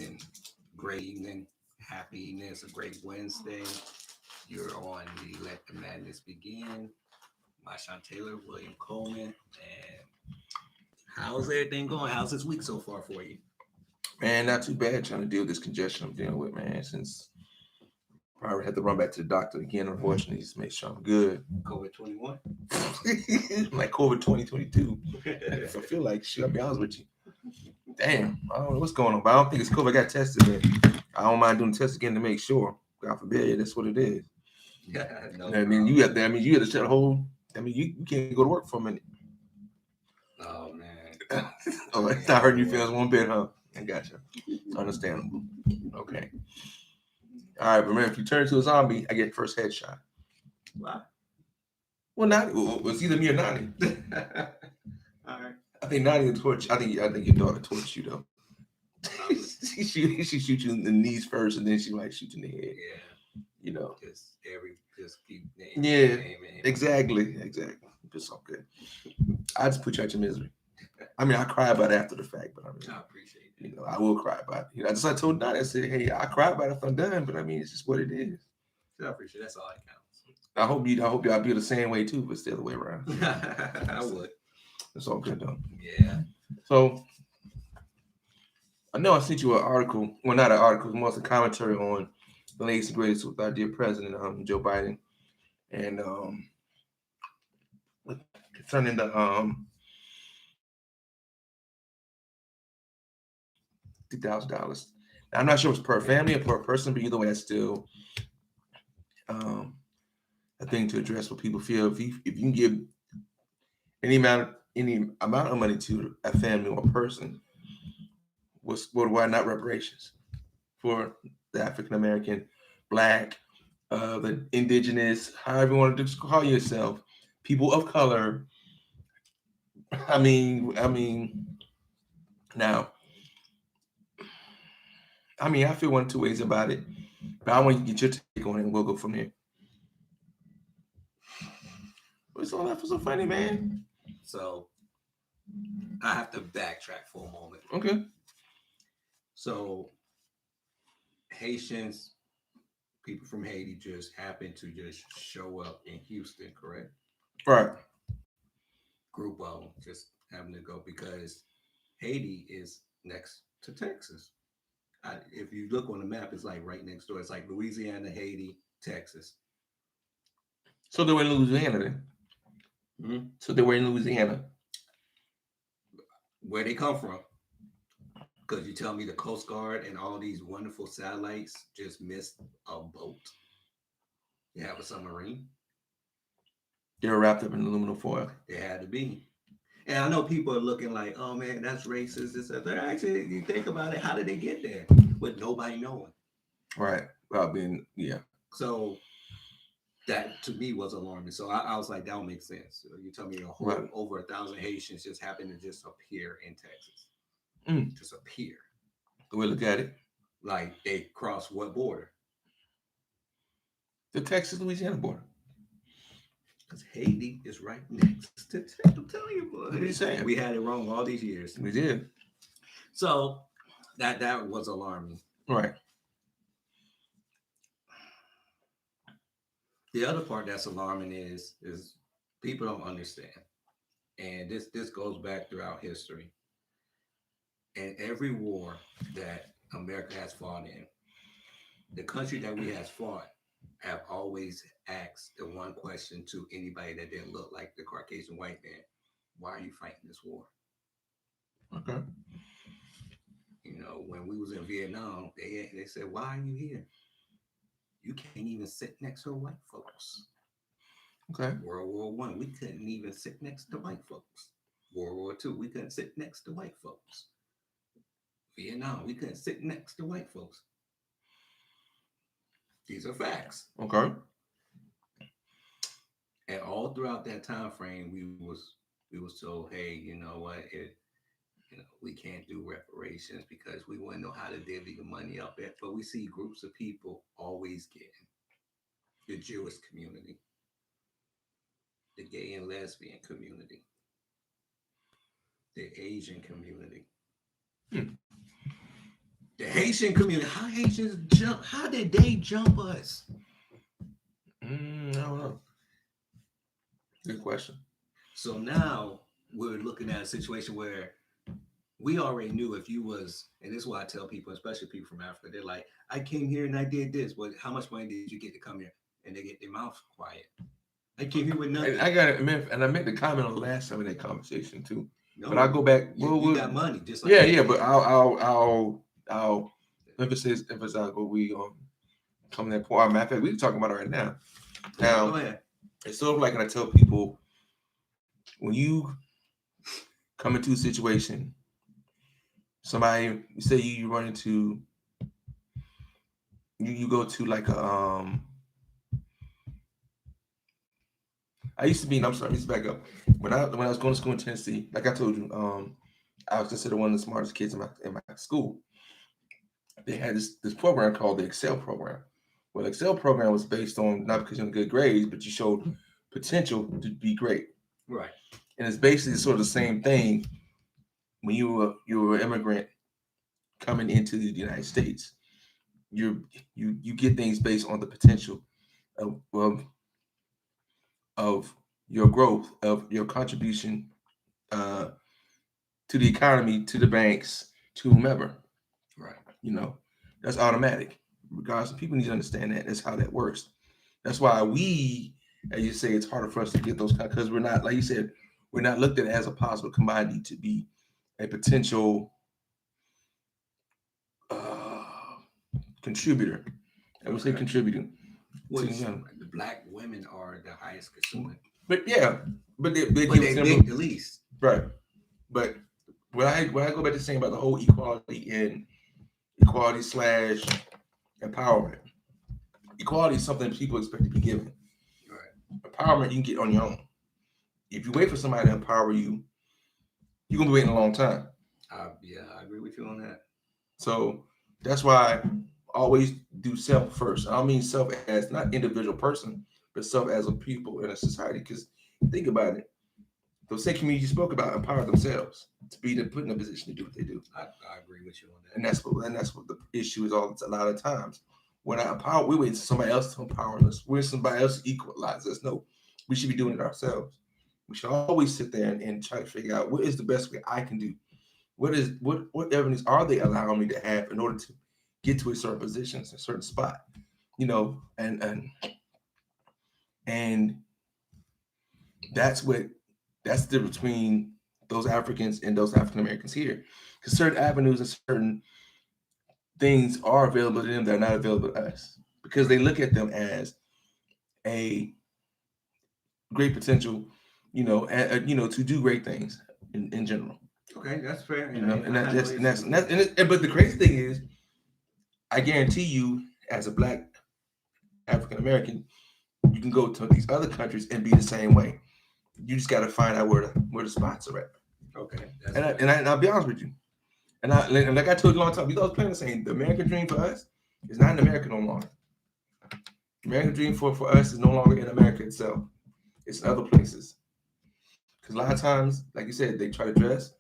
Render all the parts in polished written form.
evening. Great evening. Happy evening. It's a great Wednesday. You're on the Let the Madness Begin. Marshawn Taylor, William Coleman. And how's everything going? How's this week so far for you? Man, not too bad trying to deal with this congestion I'm dealing with, man, since probably had to run back to the doctor again, unfortunately, just to make sure I'm good. COVID 21? Like COVID 2022. I feel like, shit, I'll be honest with you. Damn, I don't know what's going on, but I don't think it's COVID. I got tested, and I don't mind doing the test again to make sure. God forbid, that's what it is. Yeah, no. I mean, you have to, you have to shut a whole, you can't go to work for a minute. Oh, man. Oh, it's not hurting your feelings one bit, huh? I gotcha. Understandable. Okay. All right, but remember, if you turn into a zombie, I get the first headshot. Why? Well, Nani, it's either me or Nani. All right. I think Nani will torch. I think your daughter torch you though. she shoots you in the knees first, and then she might shoot you in the head. Yeah. You know. Just keep naming. Yeah. Naming. Exactly. It's all good. I just put you out your misery. I mean, I cry about it after the fact, but I mean, I appreciate that. You know, I will cry about it. You know, just I told Nani, I said, hey, I cry about it if I'm done, but I mean, it's just what it is. I appreciate it. That's all that counts. I hope y'all feel the same way too, but it's the other way around. I would. It's all good though. Yeah. So I know I sent you an article. Well, not an article, more a commentary on the latest and greatest with our dear president, Joe Biden, and concerning the $50,000. I'm not sure if it's per family or per person, but either way, that's still a thing to address what people feel. If you can give any amount of money to a family or a person, why not reparations for the African American, Black, the indigenous, however you want to call yourself, people of color. I mean, now, I feel one of two ways about it, but I want you to get your take on it, and we'll go from there. What's all that for so funny, man? So I have to backtrack for a moment. Okay. So Haitians, people from Haiti, just happened to just show up in Houston, correct? Right. Group of them just having to go because Haiti is next to Texas. If you look on the map, it's like right next door. It's like Louisiana, Haiti, Texas. So they were in Louisiana then. Mm-hmm. So they were in Louisiana. Where they come from? Because you tell me the Coast Guard and all these wonderful satellites just missed a boat. You have a submarine. They were wrapped up in aluminum foil. They had to be. And I know people are looking like, oh man, that's racist. This, that. Actually, you think about it, how did they get there? With nobody knowing. Right. Well, being, yeah. So that to me was alarming. So I was like, that don't make sense. You tell me over 1,000 Haitians just happened to just appear in Texas. Just appear. The way we look at it. Like they cross what border? The Texas-Louisiana border. Because Haiti is right next to Texas. I'm telling you, boy. What are you saying? We had it wrong all these years. We did. So that was alarming. Right. The other part that's alarming is people don't understand. And this goes back throughout history. And every war that America has fought in, the country that we has fought have always asked the one question to anybody that didn't look like the Caucasian white man: why are you fighting this war? Okay. You know, when we was in Vietnam, they said, why are you here? You can't even sit next to white folks. Okay. World War One, we couldn't even sit next to white folks. World War Two, we couldn't sit next to white folks. Vietnam, we couldn't sit next to white folks. These are facts. Okay. And all throughout that time frame, we was told, hey, you know what, we can't do reparations because we wouldn't know how to divvy the money up. But we see groups of people always getting: the Jewish community, the gay and lesbian community, the Asian community. The Haitian community, how Haitians jump? How did they jump us? I don't know. Good question. So now we're looking at a situation where we already knew if you was, and this is why I tell people, especially people from Africa, they're like, I came here and I did this, but how much money did you get to come here? And they get their mouth quiet. I came here with nothing. And I got it, and I meant the comment on the last time in that conversation too. No, But I'll go back. you got money, just like yeah. But I'll emphasize what we come to that point. Matter of fact, we're talking about it right now. Now, go ahead. it's sort of like when I tell people, when you come into a situation, somebody say you run into, you go to like a I used to be. I'm sorry. I used to back up. When I was going to school in Tennessee, like I told you, I was considered one of the smartest kids in my school. They had this program called the Excel program. Well, the Excel program was based on not because you had good grades, but you showed potential to be great. Right. And it's basically sort of the same thing when you were an immigrant coming into the United States. You get things based on the potential of your growth, of your contribution to the economy, to the banks, to whomever. Right. That's automatic. Regardless, people need to understand that. That's how that works. That's why we, as you say, it's harder for us to get those because we're not, like you said, we're not looked at as a possible commodity to be a potential contributor. I would say contributing. The black women are the highest consuming. But yeah, but they make the least. Right. But when I go back to saying about the whole equality and equality / empowerment, equality is something people expect to be given. Right. Empowerment you can get on your own. If you wait for somebody to empower you, you're gonna be waiting a long time. Yeah, I agree with you on that. So that's why I always do self first. I don't mean self as not individual person, but self as a people in a society. Because think about it, those same communities you spoke about empower themselves to be put in a position to do what they do. I agree with you on that. And that's what the issue is. A lot of times, when I empower, we wait for somebody else to empower us. We're somebody else to equalize us. No, we should be doing it ourselves. We should always sit there and try to figure out what is the best way I can do. What avenues are they allowing me to have in order to get to a certain position, a certain spot, and that's the difference between those Africans and those African Americans here, because certain avenues and certain things are available to them that are not available to us, because they look at them as a great potential, to do great things in general. Okay, that's fair. But the crazy thing is, I guarantee you, as a black African American, you can go to these other countries and be the same way. You just got to find out where the spots are at. Okay. And I'll be honest with you. And like I told you a long time, we always playing saying the American dream for us is not in America no longer. The American dream for us is no longer in America itself. It's in other places. Because a lot of times, like you said, they try to dress,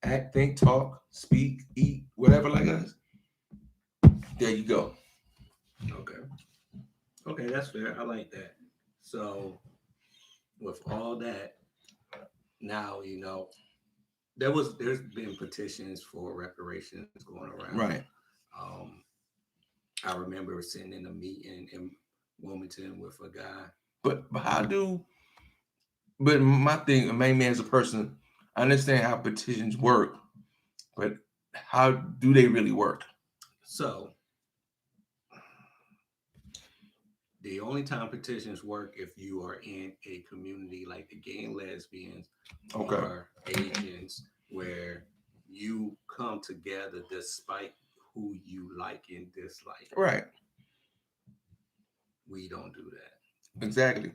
act, think, talk, speak, eat, whatever like us. There you go. Okay, that's fair. I like that. So, with all that, now there's been petitions for reparations going around. Right. I remember sitting in a meeting in Wilmington with a guy. But my thing, mainly as a person, I understand how petitions work, but how do they really work? So, the only time petitions work if you are in a community like the gay and lesbians or Asians, where you come together despite who you like and dislike. Right. We don't do that. Exactly.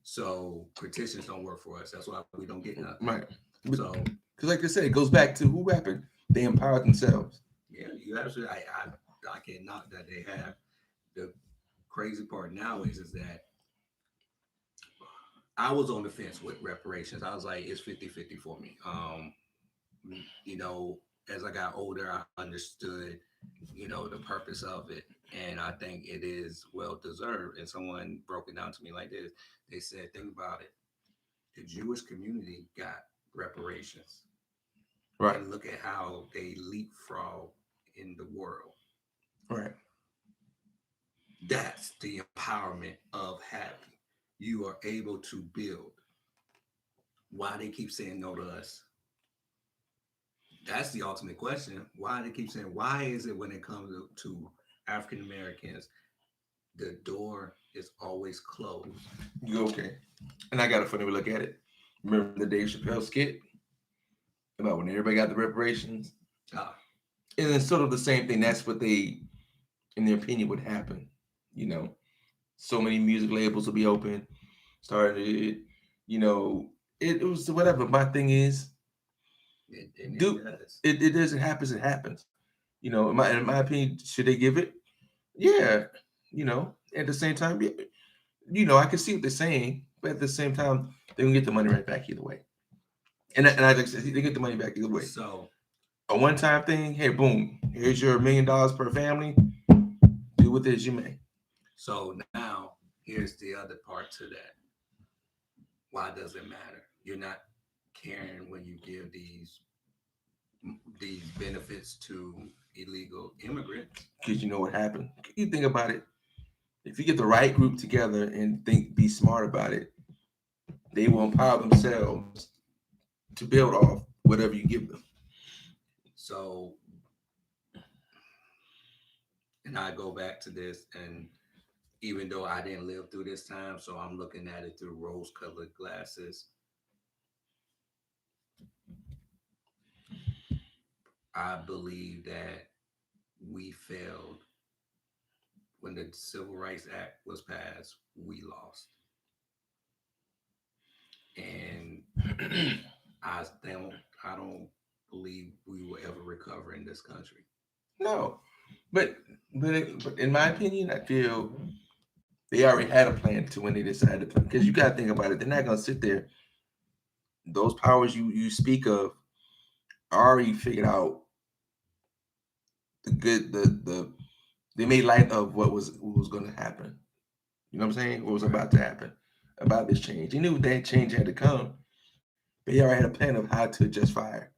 So petitions don't work for us. That's why we don't get nothing. Right. So, because like I said, it goes back to who happened. They empowered themselves. Yeah, you absolutely. I can't knock that they have. The crazy part now is that I was on the fence with reparations. I was like, it's 50-50 for me. as I got older, I understood, the purpose of it. And I think it is well deserved. And someone broke it down to me like this. They said, think about it. The Jewish community got reparations. Right. And look at how they leapfrog in the world. Right. That's the empowerment of having. You are able to build. Why they keep saying no to us? That's the ultimate question. Why they keep saying, why is it when it comes to African Americans, the door is always closed? You okay? And I got a funny way to look at it. Remember the Dave Chappelle skit about when everybody got the reparations? Ah, And it's sort of the same thing. That's what they, in their opinion, would happen. You know, so many music labels will be open. Started, you know, it was whatever. My thing is, it do does. it does it happens, it happens. You know, in my opinion, should they give it? Yeah. You know, at the same time, yeah, you know, I can see what they're saying, but at the same time, they can get the money right back either way. And I just they get the money back either way. So, A one-time thing, hey, boom, here's your $1 million per family. Do with it as you may. so now here's the other part to that. Why does it matter? You're not caring when you give these benefits to illegal immigrants. Because you know what happened. You think about it. If you get the right group together and be smart about it, they will empower themselves to build off whatever you give them. So, and I go back to this, and even though I didn't live through this time, so I'm looking at it through rose-colored glasses. I believe that we failed when the Civil Rights Act was passed. We lost, and I don't believe we will ever recover in this country. No, but in my opinion, I feel they already had a plan to when they decided to plan. Because you got to think about it. They're not gonna sit there. Those powers you speak of already figured out the good the they made light of what was going to happen. You know what I'm saying? What was about to happen about this change. They knew that change had to come. But they already had a plan of how to adjust fire.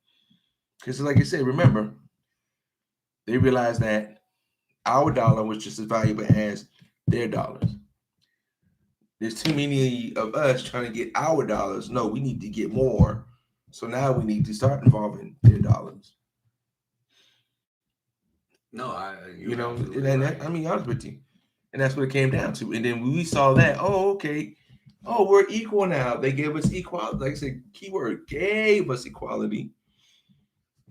Because like I said, remember, they realized that our dollar was just as valuable as their dollars. There's too many of us trying to get our dollars. No, we need to get more. So now we need to start involving their dollars. No, You you're know, absolutely right. I mean, honest with you. And that's what it came down to. And then when we saw that, oh, okay. Oh, we're equal now. They gave us equality. Like I said, keyword gave us equality.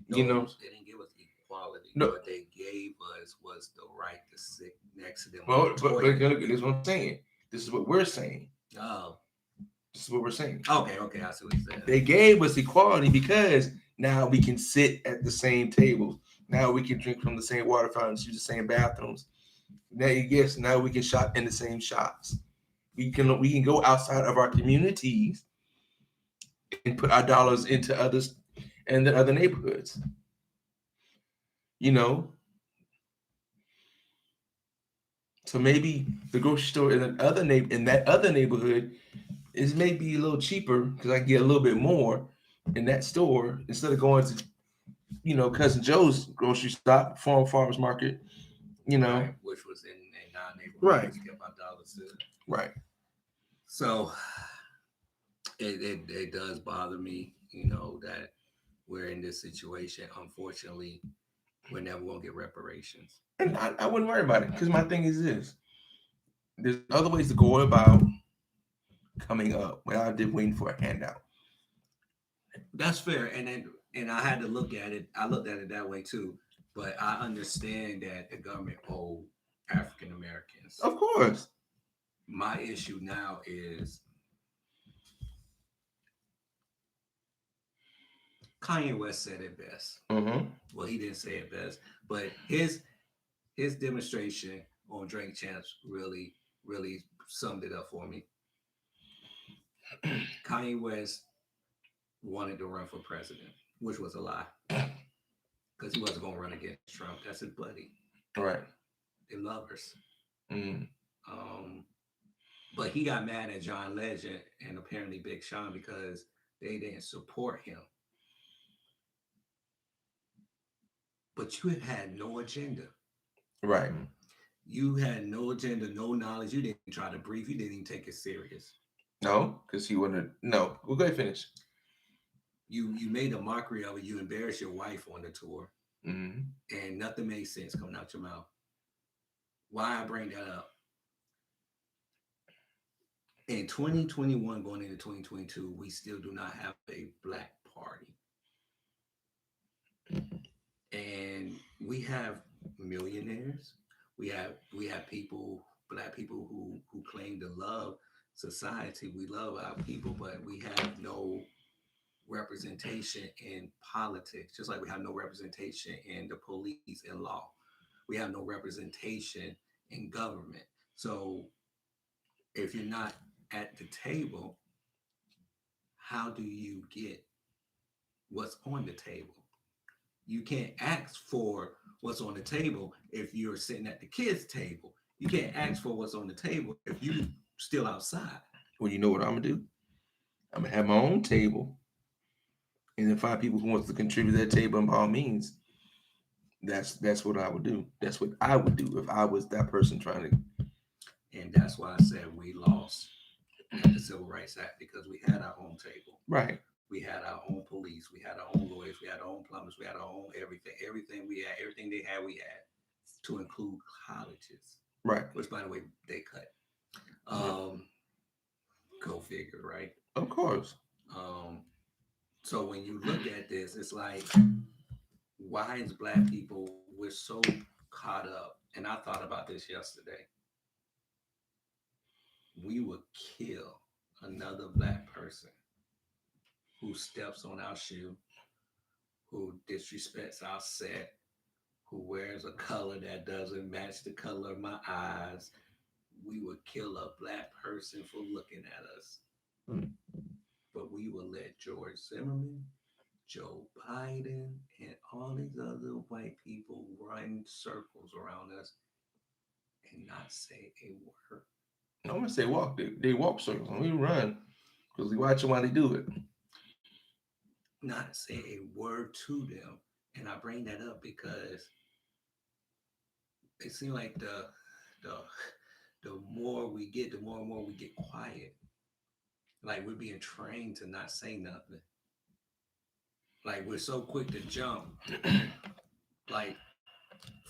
You No, know, they didn't give us equality. no. What they gave us was the right to sit next to them on Well, the but toilet. look, this is what I'm saying. This is what we're saying. Oh, This is what we're saying. okay, I see what you said. They gave us equality because now we can sit at the same table. Now we can drink from the same water fountains, use the same bathrooms. Now, yes, now we can shop in the same shops. We can go outside of our communities and put our dollars into others and the other neighborhoods. You know, so maybe the grocery store in that other neighborhood is maybe a little cheaper because I can get a little bit more in that store instead of going to cousin Joe's grocery stop, farmers market. You know, Right, which was in our neighborhood. Right. We kept our dollars to. right? So it does bother me, that we're in this situation. Unfortunately, we're never gonna get reparations. And I wouldn't worry about it because my thing is this: there's other ways to go about coming up without just waiting for a handout. That's fair, and I had to look at it. I looked at it that way too, but I understand that the government owe African Americans. Of course. My issue now is Kanye West said it best. Mm-hmm. Well, he didn't say it best, but his demonstration on Drink Champs really summed it up for me. Kanye West wanted to run for president, which was a lie. because he wasn't gonna run against Trump. That's his buddy. Right. They're lovers. Mm. Um, but he got mad at John Legend and apparently Big Sean because they didn't support him. But you had no agenda. Right. You had no agenda, no knowledge. You didn't try to brief. You didn't even take it serious. No, because he wouldn't. No, we'll go ahead and finish. You made a mockery of it. You embarrassed your wife on the tour, Mm. and nothing made sense coming out your mouth. Why I bring that up? In 2021, going into 2022, we still do not have a black party. And we have millionaires. We have people, black people who claim to love society. We love our people, but we have no representation in politics, just like we have no representation in the police and law. We have no representation in government. So if you're not at the table, how do you get what's on the table? You can't ask for what's on the table if you're sitting at the kids' table. You can't ask for what's on the table if you still outside. Well, you know what I'm gonna do? I'm gonna have my own table, and then find people who wants to contribute to that table. And by all means, that's what I would do. That's what I would do if I was that person trying to. And that's why I said we lost at the Civil Rights Act because we had our own table. Right. We had our own police. We had our own lawyers. We had our own plumbers. We had our own everything. Everything we had, everything they had, we had, to include colleges. Right. Which, by the way, they cut. Go figure, right? Of course. So when you look at this, it's like, why is black people, we're so caught up? And I thought about this yesterday. We would kill another black person who steps on our shoe, who disrespects our set, who wears a color that doesn't match the color of my eyes. We would kill a black person for looking at us. But we will let George Zimmerman, Joe Biden, and all these other white people run circles around us and not say a word. I'm gonna say walk. They walk circles and we run because we watch them while they do it. Not say a word to them. And I bring that up because it seems like the more we get, the more and more we get quiet. Like we're being trained to not say nothing. Like we're so quick to jump. Like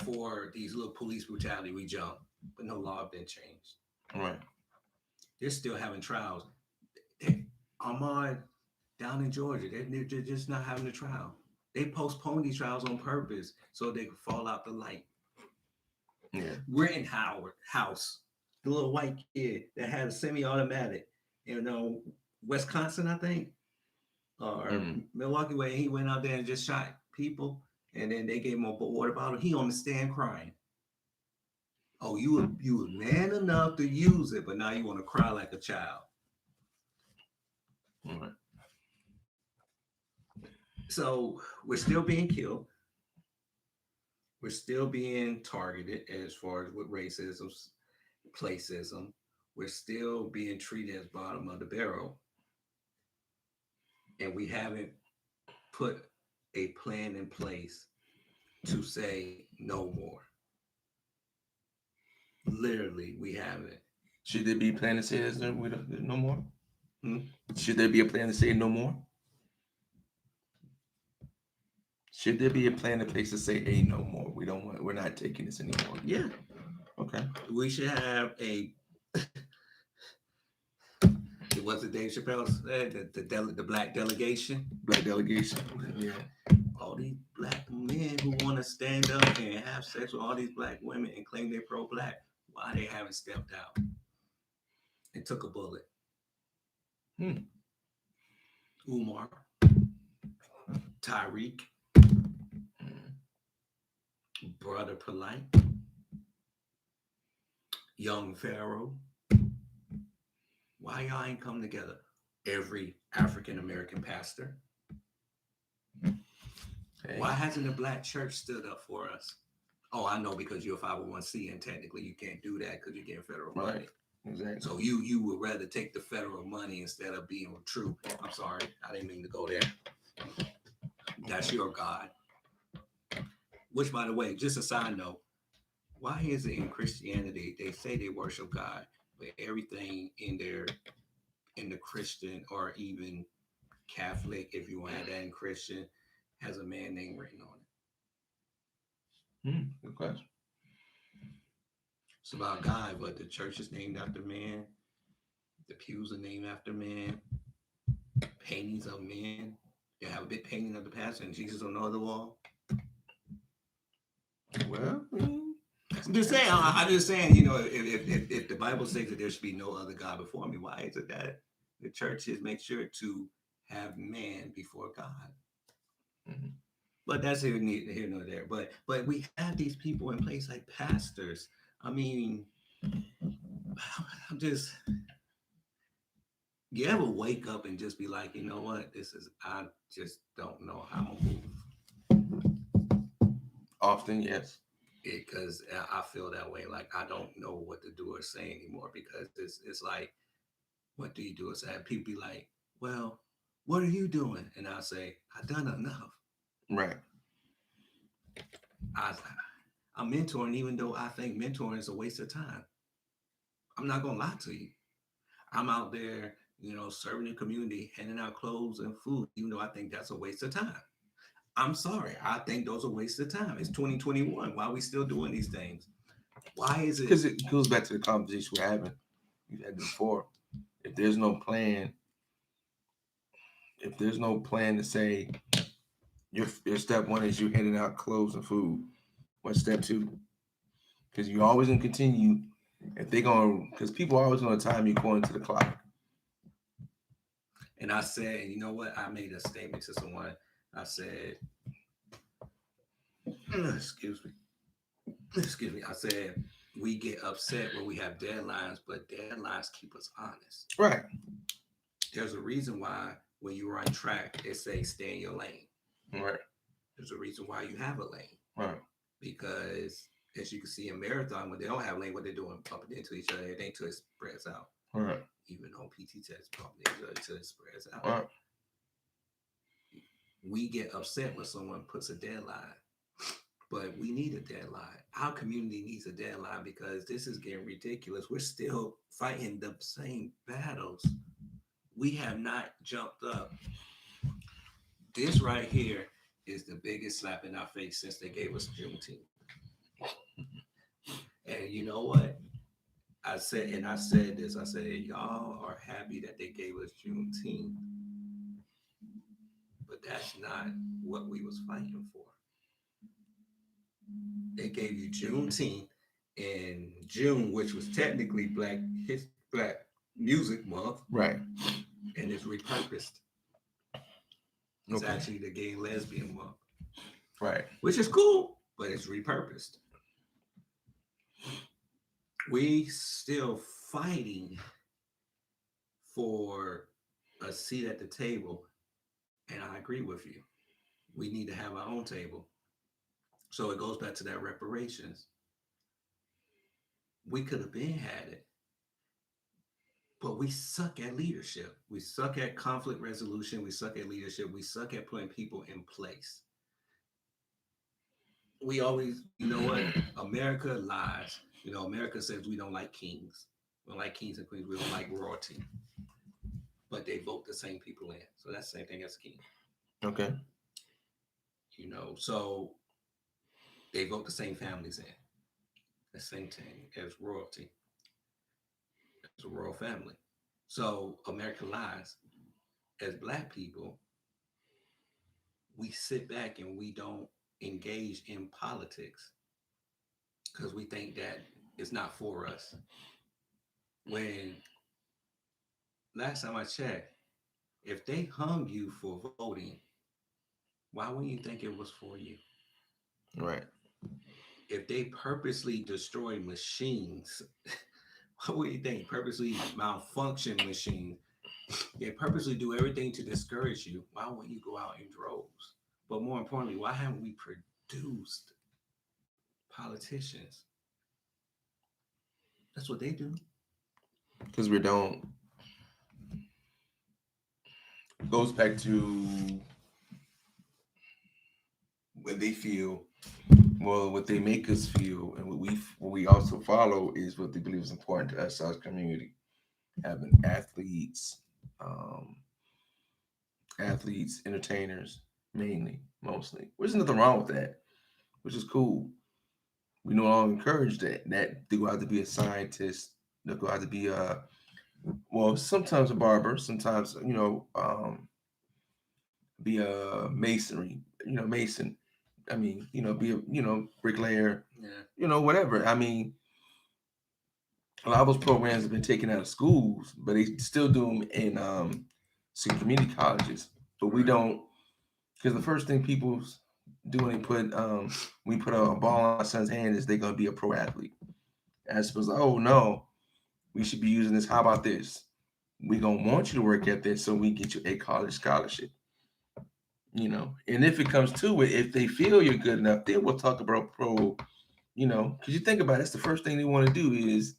for these little police brutality, we jump, but no law have been changed. Right. They're still having trials. Ahmaud down in Georgia, they're just not having a trial. They postpone these trials on purpose so they could fall out the light. Yeah. Rittenhouse House, the little white kid that had a semi-automatic, Wisconsin, I think, or Milwaukee, where he went out there and just shot people, and then they gave him a water bottle. He on the stand crying. Oh, you were man enough to use it, but now you want to cry like a child. Right. So we're still being killed. We're still being targeted as far as with racism, placism. We're still being treated as bottom of the barrel. And we haven't put a plan in place to say no more. Literally, we haven't. Should there be a plan to say there's no more? Should there be a plan to say no more? Should there be a plan in place to say, hey, no more? We're not taking this anymore. Yeah. Okay. We should have a what's it Dave Chappelle said? The black delegation. Black delegation. Yeah. All these black men who want to stand up and have sex with all these black women and claim they're pro-black, why they haven't stepped out and took a bullet? Umar, Tyreek, Brother Polite, Young Pharaoh. Why y'all ain't come together? Every African American pastor, Hey, Why hasn't the black church stood up for us? Oh, I know, because you're a 501c and technically you can't do that because you're getting federal right. money. Exactly. So you would rather take the federal money instead of being true. I'm sorry, I didn't mean to go there. That's your God. Which, by the way, just a side note, why is it in Christianity they say they worship God, but everything in the Christian or even Catholic, if you want to add that in Christian, has a man name written on it? Good question. It's about God, but the church is named after man. The pews are named after man. Paintings of men. You have a big painting of the pastor and Jesus on the other wall. Well, I'm just saying. I'm just saying. You know, if the Bible says that there should be no other God before me, why is it that the churches make sure to have man before God? mm-hmm. But that's here nor there. But we have these people in place like pastors. I mean, I'm just. You ever wake up and just be like, you know what? I just don't know how to move. Often, yes. Because I feel that way. Like, I don't know what to do or say anymore, because it's like, what do you do? It's like people be like, well, what are you doing? And I say, I've done enough. Right. I'm mentoring, even though I think mentoring is a waste of time. I'm not going to lie to you. I'm out there, you know, serving the community, handing out clothes and food, even though I think that's a waste of time. I'm sorry. I think those are wastes of time. It's 2021. Why are we still doing these things? Why is it? Because it goes back to the conversation we've had before. If there's no plan, to say your step one is you handing out clothes and food, what's step two? Because you're always gonna continue. If they're gonna, because people are always gonna time you according to the clock. And I said, you know what? I made a statement to someone. I said, excuse me. I said, we get upset when we have deadlines, but deadlines keep us honest. Right. There's a reason why when you run track, it says stay in your lane. Right. There's a reason why you have a lane. Right. Because as you can see in marathon, when they don't have a lane, what they're doing, bumping into each other, it ain't till it spreads out. Right. Even on PT tests, bumping into each other till it spreads out. Right. We get upset when someone puts a deadline, but we need a deadline. Our community needs a deadline because this is getting ridiculous. We're still fighting the same battles. We have not jumped up. This right here is the biggest slap in our face since they gave us Juneteenth. And you know what? I said this. I said, y'all are happy that they gave us Juneteenth, but that's not what we was fighting for. They gave you Juneteenth in June, which was technically Black Music Month, right? And it's repurposed. It's actually the Gay and Lesbian Month, right? Which is cool, but it's repurposed. We still fighting for a seat at the table, and I agree with you. We need to have our own table. So it goes back to that reparations. We could have been had it, but we suck at leadership. We suck at conflict resolution. We suck at leadership. We suck at putting people in place. We always, you know what? America lies. You know, America says we don't like kings. We don't like kings and queens. We don't like royalty. But they vote the same people in. So that's the same thing as king. Okay. You know, so they vote the same families in. The same thing as royalty. It's a royal family. So America lies. As Black people, we sit back and we don't engage in politics because we think that it's not for us. When last time I checked, if they hung you for voting, why wouldn't you think it was for you? Right. If they purposely destroy machines, what would you think? Purposely malfunction machines. They purposely do everything to discourage you. Why wouldn't you go out in droves? But more importantly, why haven't we produced politicians? That's what they do. Because we don't. It goes back to what they feel. Well, what they make us feel, and what we also follow is what they believe is important to us as a community. Having um, athletes, entertainers, mainly, mostly. There's nothing wrong with that, which is cool. We no longer encourage that they go out to be a scientist, they go out to be a well, sometimes a barber, sometimes be a masonry, mason. I mean, be a bricklayer, Yeah. whatever. I mean, a lot of those programs have been taken out of schools, but they still do them in some community colleges. But we Right. don't, because the first thing people do when they we put a ball on our son's hand is they're gonna be a pro athlete. As opposed to, oh no, we should be using this. How about this? We gonna want you to work at this so we get you a college scholarship. And if it comes to it, if they feel you're good enough, then we'll talk about pro. Because you think about it, it's the first thing they want to do is,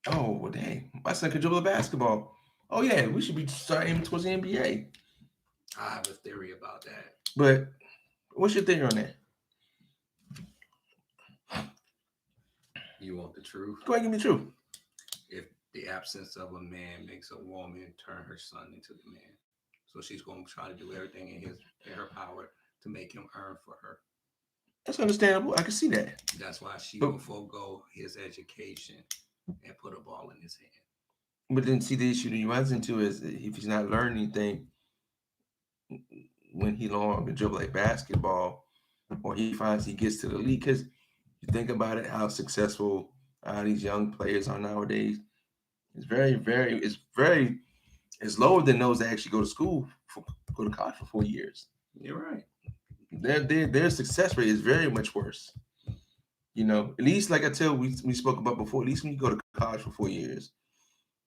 oh well, dang, my son can dribble a basketball. Oh yeah, we should be starting towards the NBA. I have a theory about that. But what's your theory on that? You want the truth? Go ahead, give me the truth. If the absence of a man makes a woman turn her son into the man, so she's going to try to do everything in her power to make him earn for her. That's understandable. I can see that. That's why she But will forego his education and put a ball in his hand. then see the issue that you runs into is if he's not learning anything when he no longer dribble like basketball, or he finds he gets to the league. Because you think about it, how successful these young players are nowadays. It's lower than those that actually go to college for 4 years. You're right. Their success rate is very much worse. At least like I tell we spoke about before. At least when you go to college for 4 years,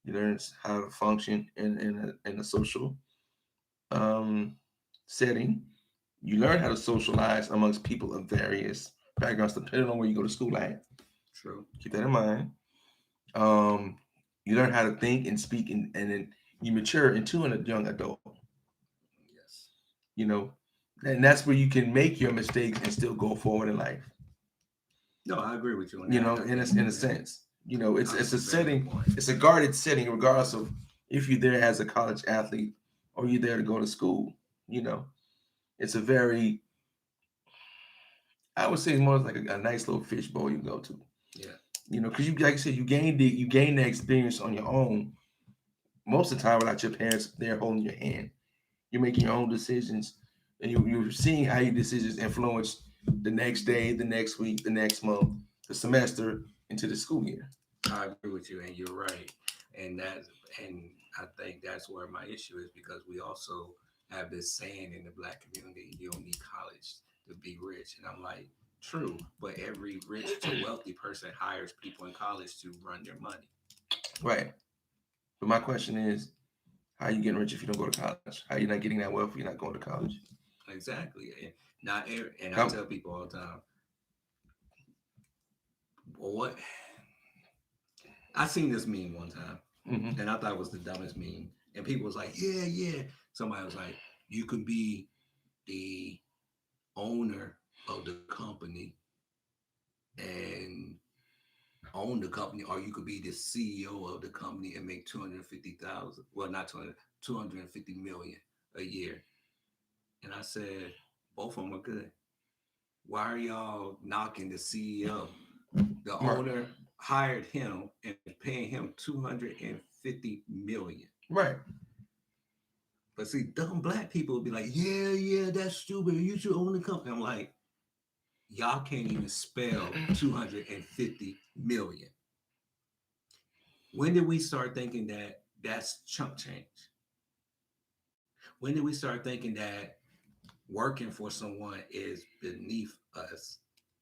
you learn how to function in a social um, setting. You learn how to socialize amongst people of various backgrounds, depending on where you go to school at. True. Keep that in mind. Um, you learn how to think and speak, and then you mature into a young adult. Yes. You know, and that's where you can make your mistakes and still go forward in life. No, I agree with you on You that. know, in a sense, it's a Very setting, important. it's a guarded setting, regardless of if you're there as a college athlete or you're there to go to school. You know, it's a very, I would say, it's more like a nice little fishbowl you go to. Yeah. Because like I said, you gain that experience on your own most of the time without your parents there holding your hand. You're making your own decisions, and you're seeing how your decisions influence the next day, the next week, the next month, the semester, into the school year. I agree with you, and you're right. And and I think that's where my issue is because we also have this saying in the black community, you don't need college to be rich. And I'm like, true, but every rich to wealthy person hires people in college to run their money. Right. But my question is, how are you getting rich if you don't go to college? How are you not getting that wealth if you're not going to college? Exactly. And I Come. tell people all the time, well, what I seen this meme one time Hmm. and I thought it was the dumbest meme. And people was like, yeah, yeah. Somebody was like, you could be the owner of the company and own the company, or you could be the CEO of the company and make 250,000. Well, not 200, 250 million a year. And I said, both of them are good. Why are y'all knocking the CEO? The Right. owner hired him and paying him 250 million. Right. But see, dumb black people will be like, yeah, yeah, that's stupid. You should own the company. I'm like, y'all can't even spell 250 million. When did we start thinking that that's chump change? When did we start thinking that working for someone is beneath us?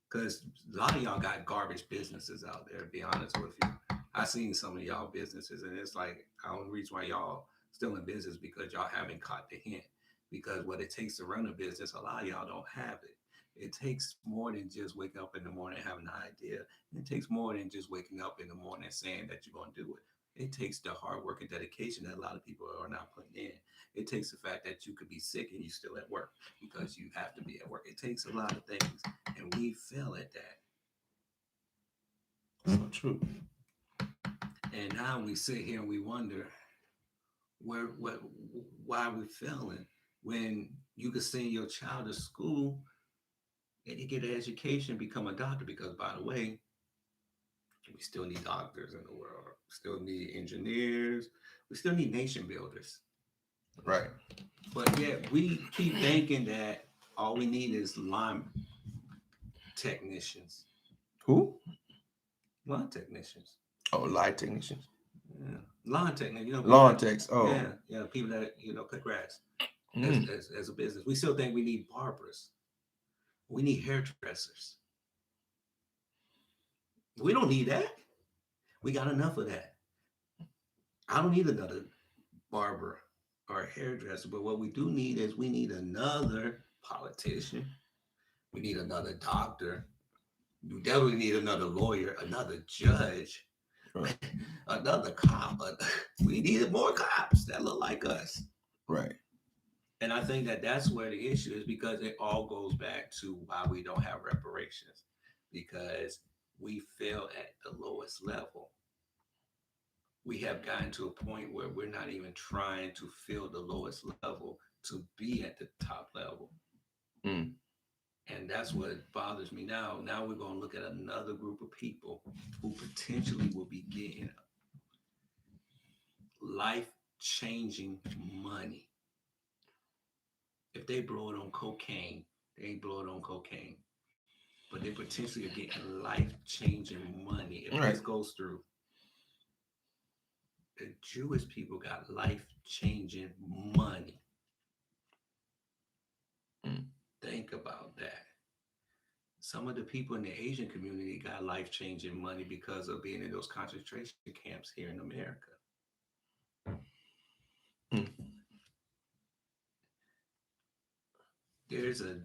Because a lot of y'all got garbage businesses out there, to be honest with you. I seen some of y'all businesses, and it's like the only reason why y'all still in business because y'all haven't caught the hint. because what it takes to run a business, a lot of y'all don't have it. It takes more than just waking up in the morning and having an idea. It takes more than just waking up in the morning saying that you're going to do it. It takes the hard work and dedication that a lot of people are not putting in. It takes the fact that you could be sick and you still at work because you have to be at work. It takes a lot of things, and we fail at that. So true. And now we sit here and we wonder what why we're failing when you could send your child to school and you get an education, become a doctor. Because by the way, we still need doctors in the world. We still need engineers. We still need nation builders. Right. But yet we keep thinking that all we need is line technicians, Who? lawn technicians. Oh, light technicians. Yeah. Lawn technicians, Lawn techs. Oh. yeah, people that cut grass Mm. as a business. We still think we need barbers. We need hairdressers. We don't need that. We got enough of that. I don't need another barber or a hairdresser. But what we do need is we need another politician. We need another doctor. We definitely need another lawyer, another judge, Right. another cop. We needed more cops that look like us. Right. And I think that that's where the issue is, because it all goes back to why we don't have reparations, because we fail at the lowest level. We have gotten to a point where we're not even trying to fill the lowest level to be at the top level. Mm. And that's what bothers me now. Now we're going to look at another group of people who potentially will be getting life changing money. If they blow it on cocaine, they ain't blow it on cocaine. But they potentially are getting life changing money if Right. this goes through. The Jewish people got life changing money. Mm. Think about that. Some of the people in the Asian community got life changing money because of being in those concentration camps here in America. Mm. There's a,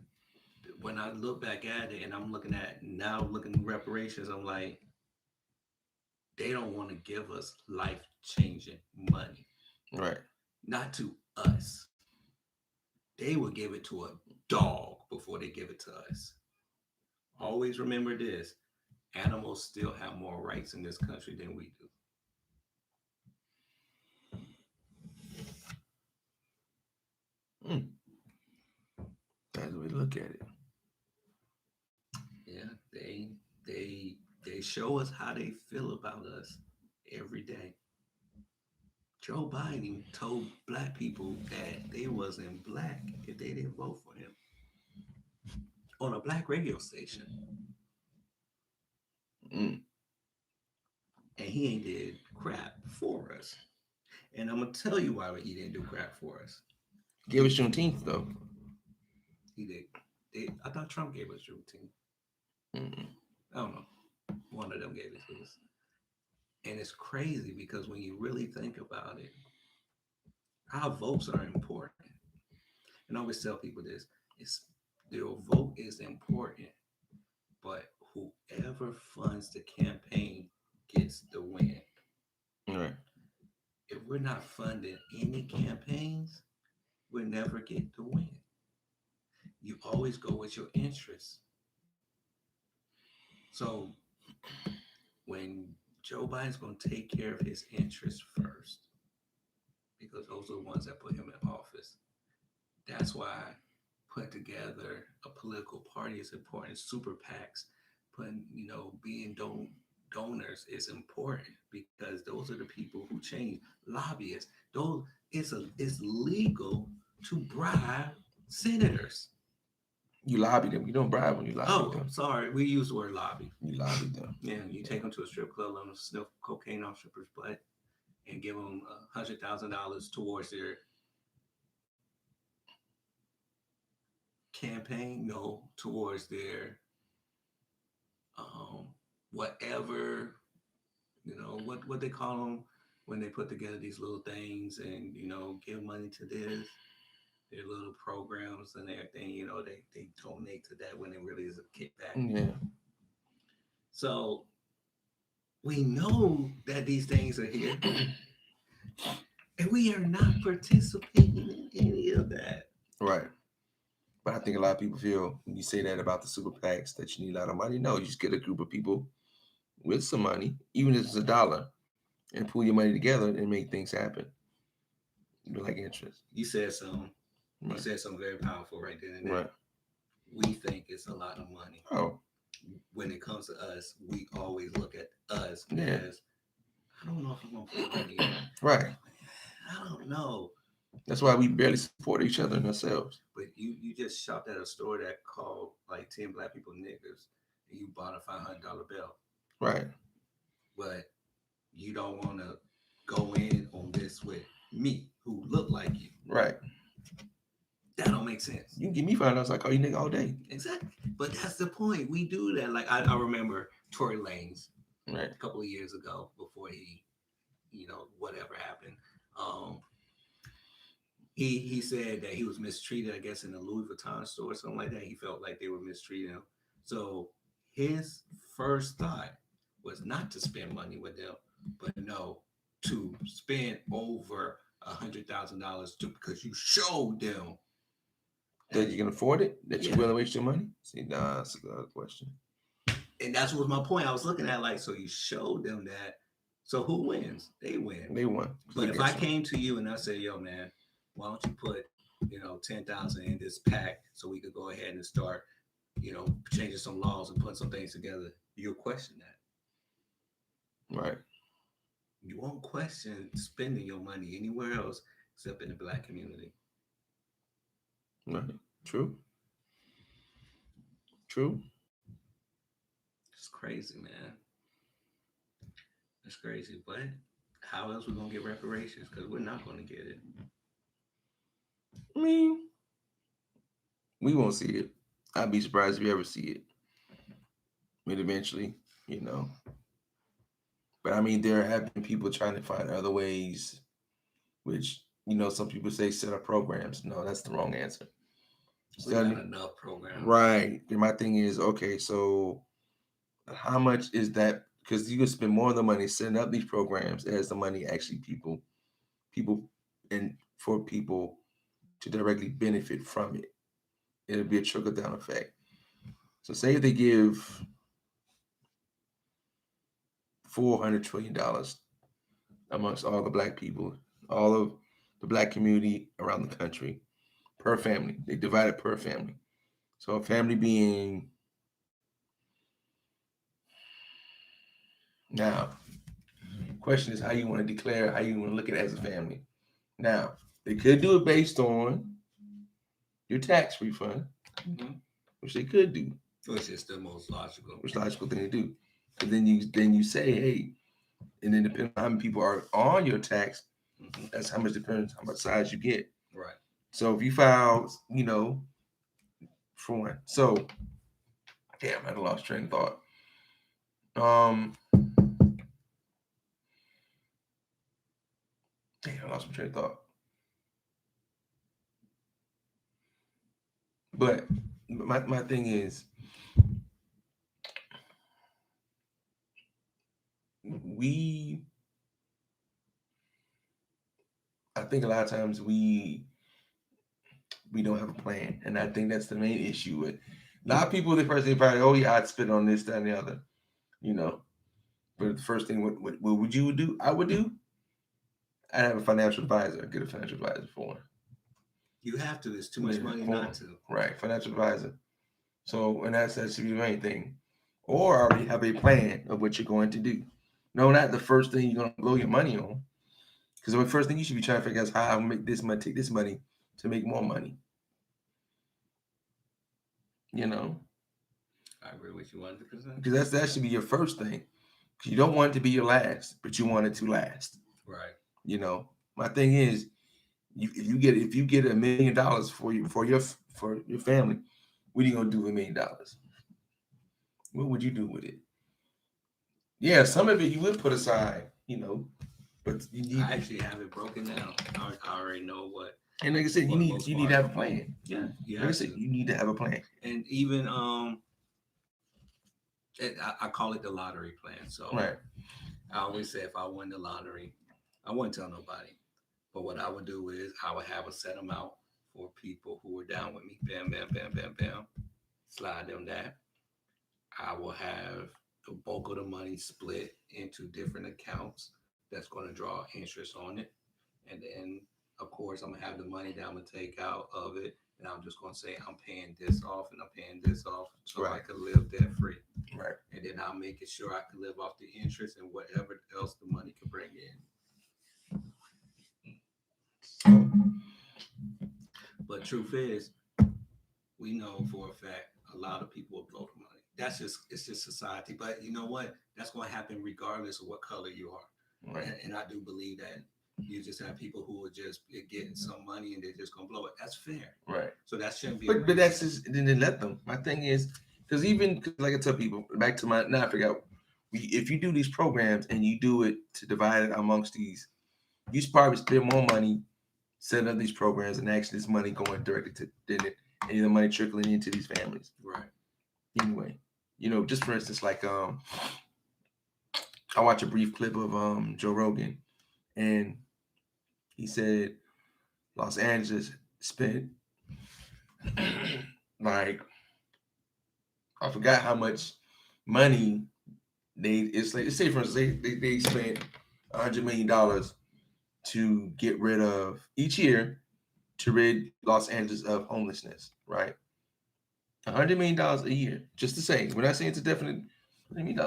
when I look back at it and I'm looking at now, looking at reparations, I'm like, they don't want to give us life changing money. Right. Not to us. They will give it to a dog before they give it to us. Always remember this: animals still have more rights in this country than we do. Mm. That's the way to look at it. Yeah, they show us how they feel about us every day. Joe Biden told black people that they wasn't black if they didn't vote for him on a black radio station. Mm. And he ain't did crap for us. And I'm gonna tell you why he didn't do crap for us. Give us Juneteenth though. He did. I thought Trump gave us Juneteenth. Mm. I don't know. One of them gave it to us. And it's crazy because when you really think about it, our votes are important. And I always tell people this: it's your vote is important, but whoever funds the campaign gets the win. Right. If we're not funding any campaigns, we'll never get the win. You always go with your interests. So when Joe Biden's going to take care of his interests first, because those are the ones that put him in office. That's why putting together a political party is important. Super PACs, putting, being donors is important, because those are the people who change. Lobbyists, those it's legal to bribe senators. You lobby them. You don't bribe when you lobby them. Sorry, we use the word lobby. You lobby them. Yeah, you take them to a strip club, let them sniff cocaine off strippers' butt, and give them $100,000 towards their campaign. No, towards their whatever, what they call them when they put together these little things and give money to this. their little programs and everything. You know, they donate to that when it really is a kickback. Yeah. So we know that these things are here, and we are not participating in any of that. Right. But I think a lot of people feel when you say that about the super PACs that you need a lot of money. No, you just get a group of people with some money, even if it's $1, and pool your money together and make things happen. You like interest. You said something. You Right. said something very powerful right there and there. Right. We think it's a lot of money. Oh, When it comes to us, we always look at us Yeah. as, I don't know if I'm gonna put money in. right. I don't know. That's why we barely support each other and ourselves. But you just shopped at a store that called like 10 black people niggers, and you bought a $500 bill. Right. But you don't want to go in on this with me, who look like you. Right. That don't make sense. You can give me $5, I call you nigga all day. Exactly. But that's the point. We do that. Like I remember Tory Lanez Right. a couple of years ago before he, whatever happened. He said that he was mistreated, I guess, in a Louis Vuitton store or something like that. He felt like they were mistreating him. So his first thought was not to spend money with them, but no, to spend over $100,000 because you showed them That you can afford it? That Yeah. you're willing to waste your money? See, nah, that's a good question. And that's what was my point. I was looking at like, so you showed them that. So who wins? They win. They won. But if I came to you and I said, yo, man, why don't you put, 10,000 in this pack so we could go ahead and start, changing some laws and putting some things together, you'll question that. Right. You won't question spending your money anywhere else except in the black community. Right. True. True. It's crazy, man. It's crazy. But how else we gonna get reparations? Because we're not gonna get it. I mean, we won't see it. I'd be surprised if we ever see it. But eventually, But I mean, there have been people trying to find other ways, which, some people say set up programs. No, that's the wrong answer. We got enough programs. Right. And my thing is, okay, so how much is that? Because you can spend more of the money setting up these programs as the money actually people and for people to directly benefit from it. It'll be a trickle down effect. So say if they give $400 trillion amongst all the black people, all of the black community around the country per family. They divide it per family. So a family being now, question is how you want to declare, how you want to look at it as a family. Now, they could do it based on your tax refund, which they could do. Which is the most logical. Which logical thing to do. But then you say, hey, and then depending on how many people are on your tax, that's how much depends how much size you get. Right. So if you file, for one. So damn, I had a lost train of thought. Damn, I lost my train of thought. But my thing is, I think a lot of times we don't have a plan, and I think that's the main issue with a lot of people. The first thing probably, oh yeah, I'd spend on this, that, and the other, But the first thing, what would you do? I would do. I'd have a financial advisor. Get a financial advisor for one. You have to. It's too much money not to. Right, financial advisor. So, and that should be the main thing. Or already have a plan of what you're going to do. No, not the first thing you're going to blow your money on. Because the first thing you should be trying to figure out is how I make this money, take this money to make more money. I agree with you 100%. Because that should be your first thing. Because you don't want it to be your last, but you want it to last. Right. My thing is, if you get $1 million for your family, what are you gonna do with $1 million? What would you do with it? Yeah, some of it you would put aside, but I actually have it broken down. I already know what And like I said, for the most you need to part. have a plan. Yeah, you Like I have said, to. you need to have a plan. And even I call it the lottery plan. So Right. I always say if I win the lottery, I wouldn't tell nobody. But what I would do is I would have a set amount for people who were down with me. Bam, bam, bam, bam, bam. Slide them that. I will have the bulk of the money split into different accounts that's going to draw interest on it. And then, of course, I'm going to have the money that I'm going to take out of it. And I'm just going to say, I'm paying this off and I'm paying this off so I Right. could live debt free. Right. And then I'll make it sure I can live off the interest and whatever else the money can bring in. So, But truth is, we know for a fact a lot of people will blow the money. It's just society. But you know what? That's going to happen regardless of what color you are. right. And I do believe that you just have people who are just getting some money and they're just going to blow it. That's fair. Right. So that shouldn't be. But that's just then let them. My thing is because even 'cause like I tell people back to my now I forgot. If you do these programs and you do it to divide it amongst these, you should probably spend more money setting up these programs and actually this money going directly to than it and the money trickling into these families. Right. Anyway, just for instance, like I watch a brief clip of Joe Rogan, and he said Los Angeles spent like I forgot how much money it's like say for instance they spent $100 million to get rid of each year to rid Los Angeles of homelessness, right? $100 million a year, just to say. We're not saying it's a definite $100 million.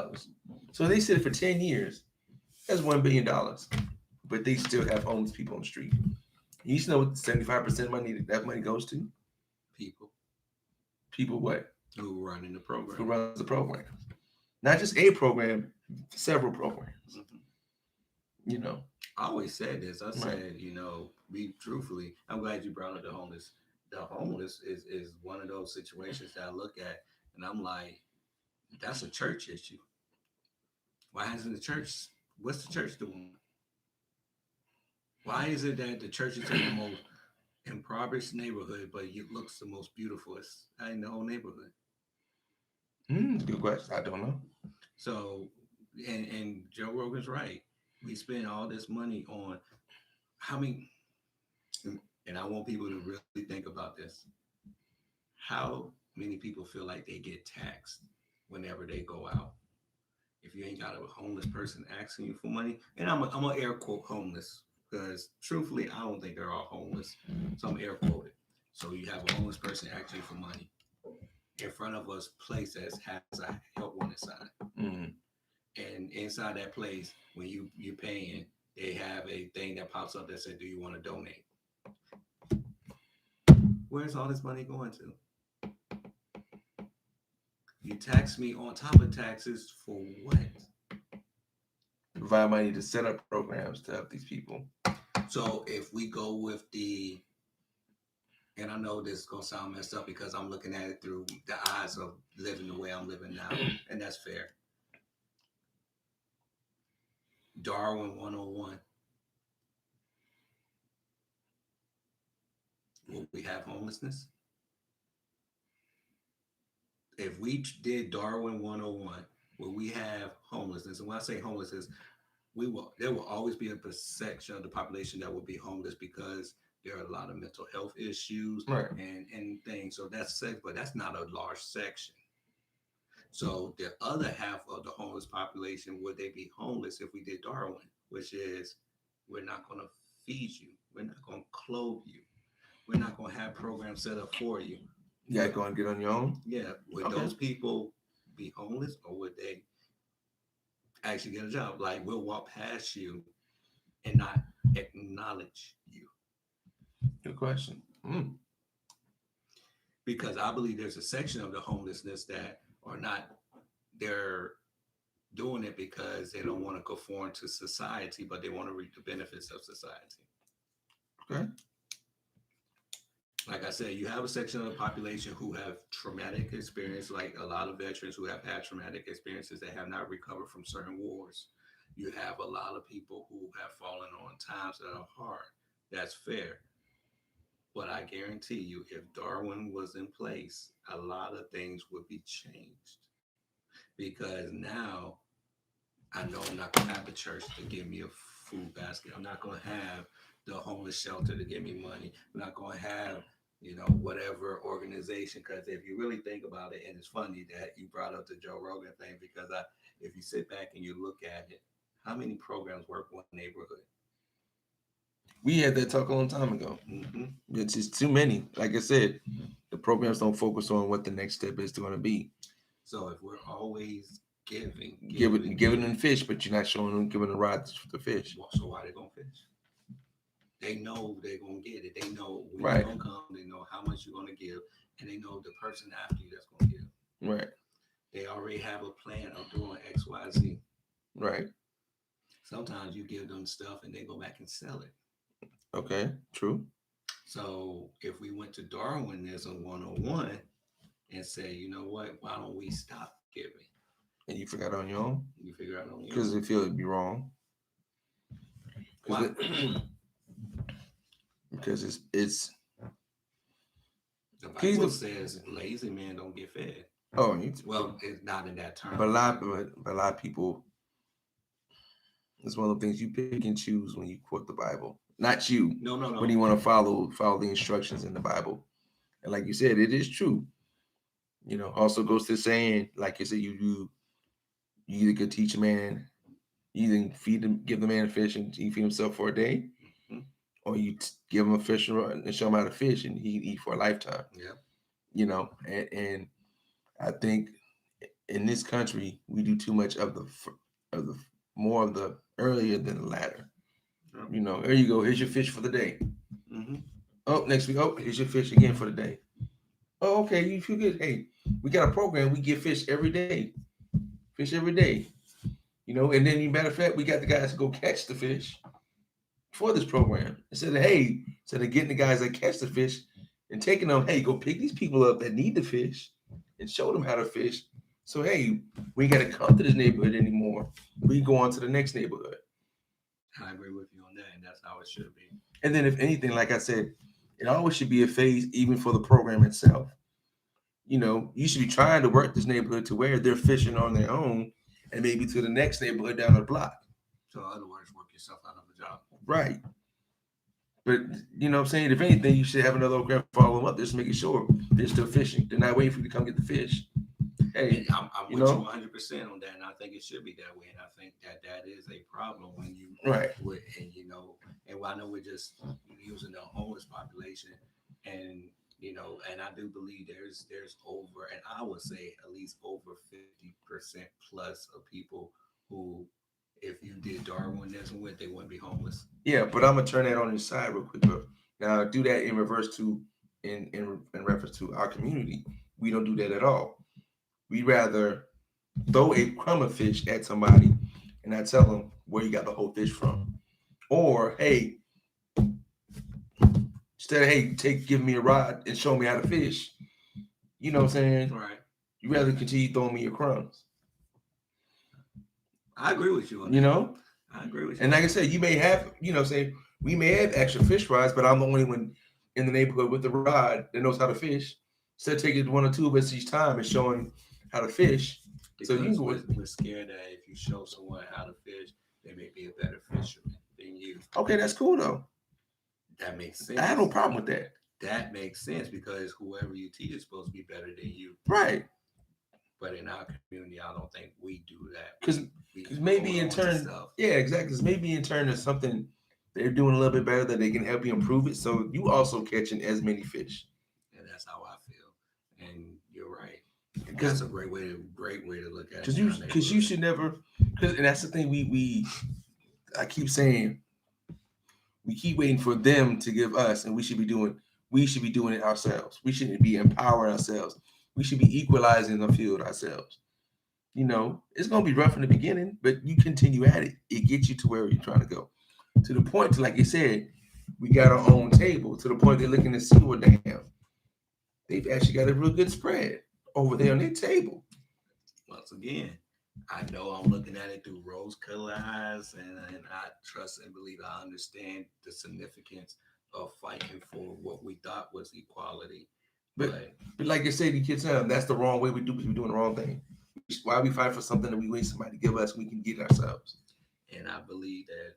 So they said for 10 years, that's $1 billion. But they still have homeless people on the street. You know what 75% of money that money goes to? People People what? who run in the program. Who runs the program? Not just a program, several programs. Mm-hmm. I always said this. I said, right. Be truthfully. I'm glad you brought up the homeless. The homeless is one of those situations that I look at and I'm like, that's a church issue. Why hasn't the church? What's the church doing? Why is it that the church is in the most impoverished neighborhood, but it looks the most beautiful in the whole neighborhood? Good question. I don't know. So, and Joe Rogan's right. We spend all this money on how many, and I want people to really think about this. How many people feel like they get taxed whenever they go out? If you ain't got a homeless person asking you for money, and I'm a air quote homeless because truthfully, I don't think they're all homeless. So I'm air quoted. So you have a homeless person asking for money in front of us, place that has a help wanted sign. Mm-hmm. And inside that place, when you're paying, they have a thing that pops up that says, "Do you want to donate?" Where's all this money going to? You tax me on top of taxes for what? Provide money to set up programs to help these people. So if we go with and I know this is gonna sound messed up because I'm looking at it through the eyes of living the way I'm living now, and that's fair. Darwin 101. Will we have homelessness? If we did Darwin 101, will we have homelessness? And when I say homelessness, there will always be a section of the population that will be homeless because there are a lot of mental health issues right. and things. So that's safe, but that's not a large section. So the other half of the homeless population, would they be homeless if we did Darwin, which is we're not going to feed you, we're not going to clothe you, we're not going to have programs set up for you. You got to go and get on your own? Yeah. Would those people be homeless or would they actually get a job? Like we'll walk past you and not acknowledge you. Good question. Because I believe there's a section of the homelessness that are not, they're doing it because they don't want to conform to society, but they want to reap the benefits of society. Okay. Like I said, you have a section of the population who have traumatic experience, like a lot of veterans who have had traumatic experiences that have not recovered from certain wars. You have a lot of people who have fallen on times that are hard. That's fair. But I guarantee you, if Darwin was in place, a lot of things would be changed. Because now I know I'm not going to have the church to give me a food basket. I'm not going to have the homeless shelter to give me money. I'm not going to have, whatever organization. Because if you really think about it, and it's funny that you brought up the Joe Rogan thing, because if you sit back and you look at it, how many programs work one neighborhood? We had that talk a long time ago. Mm-hmm. It's just too many. Like I said, the programs don't focus on what the next step is going to be. So if we're always giving, Giving them fish, but you're not showing them giving the rods for the fish. so why they gonna fish? They know they're gonna get it. They know when Right. you're gonna come. They know how much you're gonna give, and they know the person after you that's gonna give. Right. They already have a plan of doing X, Y, Z. Right. Sometimes you give them stuff and they go back and sell it. Okay. True. So if we went to Darwinism 101 and say, you know what, why don't we stop giving? And you forgot on your own? You figure out on your Because own. they feel it'd be wrong. Why? Because it's The Bible says lazy man don't get fed. Oh, well, it's not in that term. But a lot of people, it's one of the things you pick and choose when you quote the Bible. Not you. No. When you want to follow the instructions in the Bible, and like you said, it is true. Also goes to saying, like you said, you either could teach a man, you either give the man a fish and he feed himself for a day, mm-hmm. or you give him a fish and show him how to fish and he eat for a lifetime. Yeah. And I think in this country we do too much of the more of the earlier than the latter. Yeah. There you go. Here's your fish for the day. Mm-hmm. Oh, next week. Oh, here's your fish again for the day. Oh, okay. You feel good. Hey, we got a program. We get fish every day. Fish every day. And then, matter of fact, we got the guys to go catch the fish for this program. Instead of getting the guys that catch the fish and taking them, hey, go pick these people up that need the fish and show them how to fish. So, hey, we ain't got to come to this neighborhood anymore. We go on to the next neighborhood. I agree with you on that, and that's how it should be. And then, if anything, like I said, it always should be a phase, even for the program itself. You should be trying to work this neighborhood to where they're fishing on their own and maybe to the next neighborhood down the block. So, in other words, work yourself out of a job. Right. But, what I'm saying? If anything, you should have another program follow them up, just making sure they're still fishing. They're not waiting for you to come get the fish. Hey, I'm with you 100% on that, and I think it should be that way. And I think that is a problem when you right. And I know we're just using the homeless population, and and I do believe there's over, and I would say at least over 50% plus of people who, if you did Darwinism with, they wouldn't be homeless. Yeah, but I'm gonna turn that on your side real quick. Bro. Now do that in reverse to in reference to our community. We don't do that at all. We rather throw a crumb of fish at somebody and not tell them where you got the whole fish from. Or, hey, instead of, give me a rod and show me how to fish. You know what I'm saying? Right. You rather continue throwing me your crumbs. I agree with you on that. I agree with you. And like I said, you may have, we may have extra fish rods, but I'm the only one in the neighborhood with the rod that knows how to fish. Instead of taking one or two of us each time and showing how to fish. Because so you we're scared that if you show someone how to fish, they may be a better fisherman than you. Okay, that's cool though. That makes sense. I have no problem with that. That makes sense because whoever you teach is supposed to be better than you. Right. But in our community, I don't think we do that. Because maybe in turn, yeah, exactly. Because maybe in turn there's something they're doing a little bit better that they can help you improve it. So you also catching as many fish. And that's how I feel. And you're right. That's a great way to look at it. Because you should never. And that's the thing I keep saying. We keep waiting for them to give us, and we should be doing it ourselves. We shouldn't be empowering ourselves. We should be equalizing the field ourselves. It's gonna be rough in the beginning, but you continue at it. It gets you to where you're trying to go. To the point, like you said, we got our own table. To the point they're looking to see what they've actually got a real good spread over there on their table. Once again, I know I'm looking at it through rose-colored eyes, and I trust and believe I understand the significance of fighting for what we thought was equality. But But but like I said, you kids tell them that's the wrong way we do. We're doing the wrong thing. Why we fight for something that we wait somebody to give us, we can get ourselves. and I believe that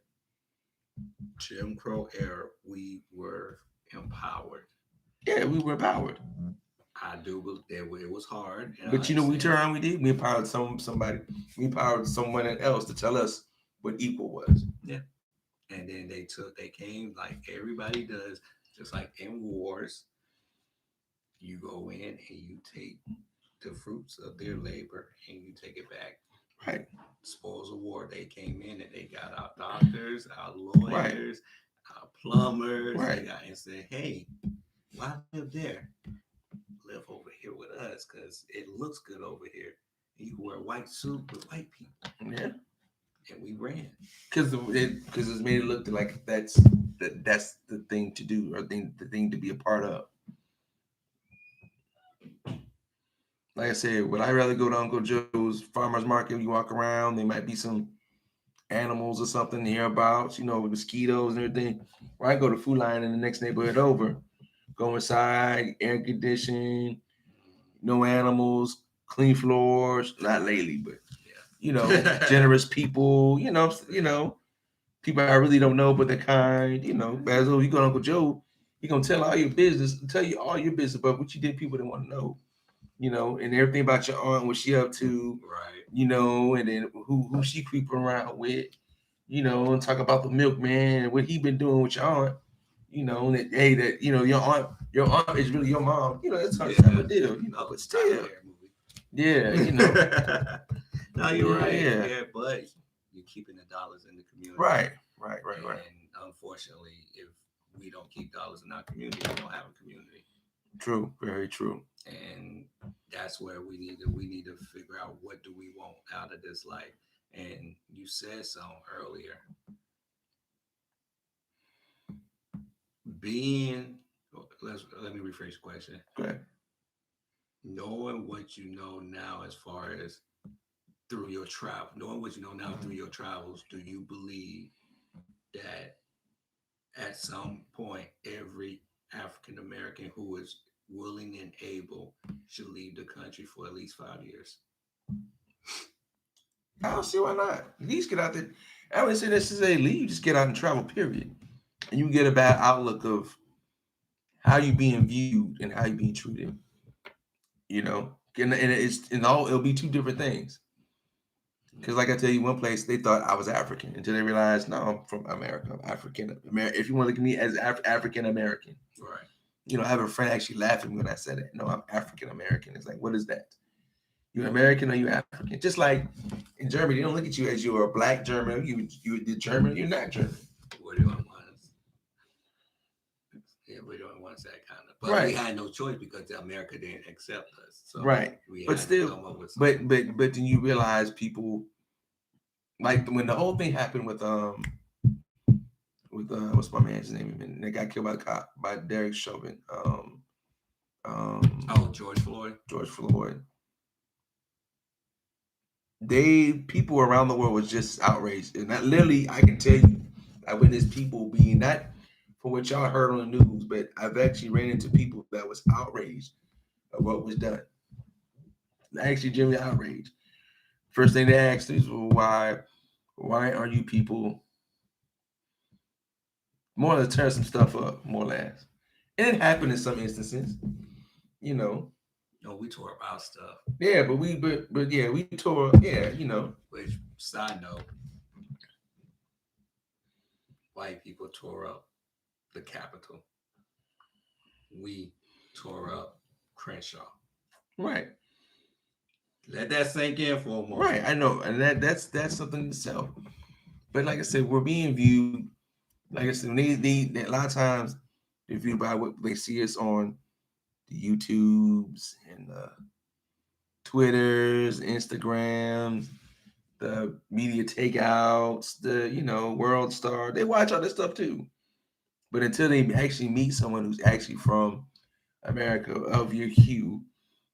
Jim Crow era, we were empowered. Yeah, we were empowered. I do believe that it was hard, and I But you know, we understand. turned around, we did. We empowered somebody. We empowered someone else to tell us what equal was. Yeah, and then they came like everybody does, just like in wars. You go in and you take the fruits of their labor and you take it back. Right, Spoils of war. They came in and they got our doctors, our right, lawyers, our plumbers. They right, got and said, "Hey, why live there? Live over here with us because it looks good over here. And you can wear a white suit with white people." yeah. And we ran. Because it's made it look like that's the thing to do, or the thing to be a part of. Like I said, would I rather go to Uncle Joe's farmer's market? You walk around, there might be some animals or something hereabouts, mosquitoes and everything. Or I go to Food Lion in the next neighborhood over, go inside, air conditioning, no animals, clean floors. Not lately, but Yeah. generous people. People I really don't know, but they're kind. Basil, you go to Uncle Joe, he gonna tell you all your business, but what you did, people didn't want to know. And everything about your aunt, what she up to, Right. and then who she creeping around with, and talk about the milkman and what he been doing with your aunt, that hey, that your aunt is really your mom, that's how type of deal, but still, yeah, No, you're right. yeah, Yeah, but you're keeping the dollars in the community. right. And unfortunately, if we don't keep dollars in our community, we don't have a community. True, very true. And that's where we need to figure out what do we want out of this life. And you said something earlier. Being let me rephrase the question. Go ahead. Knowing what you know now as far as through your travel, knowing what you know now through your travels, do you believe that at some point every African American who is willing and able should leave the country for at least 5 years? I don't see why not. At least get out there. I wouldn't say necessarily leave. You just get out and travel, period. And you get a bad outlook of how you being viewed and how you being treated. And it'll be two different things. Because like I tell you, one place they thought I was African until they realized, no, I'm from America. I'm African American. If you want to look at me as African American, right? I have a friend actually laughing when I said it. No, I'm African American. It's like, what is that? You American or you African? Just like in Germany, they don't look at you as you're a black German. You the German. You're not German. We're the only ones. Yeah, we're the only ones that kind of. But right. We had no choice because America didn't accept us. So right. We but still, come up with but then you realize people like when the whole thing happened with what's my man's name? And they got killed by Derek Chauvin. George Floyd. George Floyd. People around the world was just outraged, and that literally I can tell you, I witnessed people being not from what y'all heard on the news, but I've actually ran into people that was outraged of what was done. Actually, genuinely outraged. First thing they asked is, well, why are you people more or less tear some stuff up, more or less? And it happened in some instances, No, we tore up our stuff. Yeah, but we tore. Yeah, Which side note, white people tore up the Capitol. We tore up Crenshaw. Right. Let that sink in for a moment. Right, I know, and that's something in itself. But like I said, we're being viewed. Like I said, they a lot of times they're viewed by what they see us on the YouTubes and the Twitters, Instagrams, the media takeouts, the World Star. They watch all this stuff too. But until they actually meet someone who's actually from America of your hue,